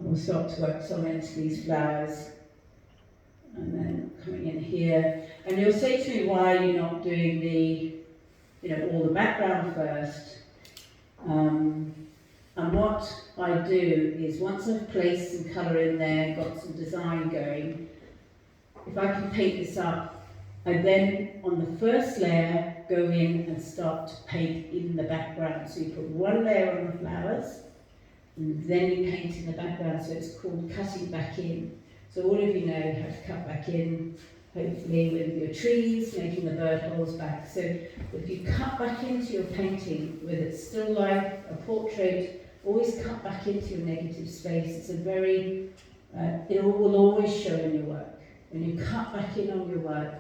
we'll start to work some into these flowers. And then coming in here. And you'll say to me, why are you not doing the, all the background first? And what I do is, once I've placed some colour in there, got some design going, if I can paint this up, I then, on the first layer, go in and start to paint in the background. So you put one layer on the flowers, and then you paint in the background, so it's called cutting back in. So all of you know how to cut back in, hopefully with your trees, making the bird holes back. So if you cut back into your painting with it still life, a portrait, always cut back into your negative space. It's a very, it will always show in your work. When you cut back in on your work,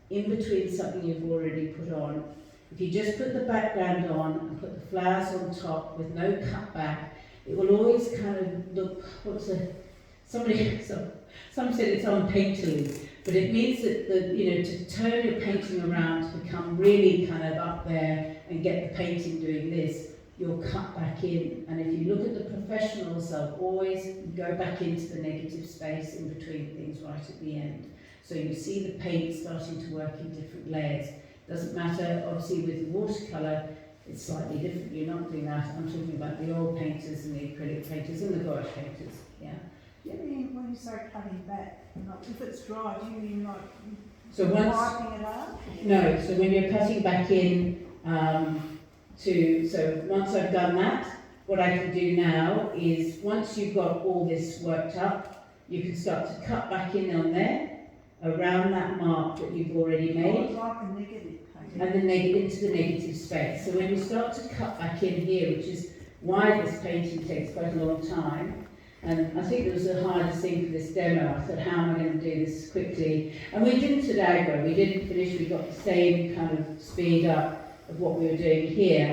in between something you've already put on, if you just put the background on and put the flowers on top with no cut back, it will always kind of look, some said it's unpainterly, but it means that to turn your painting around to become really kind of up there and get the painting doing this, you'll cut back in. And if you look at the professionals, they'll always go back into the negative space in between things right at the end. So you see the paint starting to work in different layers. Doesn't matter, obviously with watercolour, it's slightly different. You're not doing that. I'm talking about the oil painters and the acrylic painters and the gouache painters. Yeah. Do you mean when you say cutting back, like if it's dry, do you mean like so wiping it up? No, so when you're cutting back in, so once I've done that, what I can do now is, once you've got all this worked up, you can start to cut back in on there, around that mark that you've already made. Like a negative painting. And then into the negative space. So when you start to cut back in here, which is why this painting takes quite a long time, and I think it was the hardest thing for this demo. I thought, how am I going to do this quickly? And we didn't at Agro, we didn't finish, we got the same kind of speed up of what we were doing here.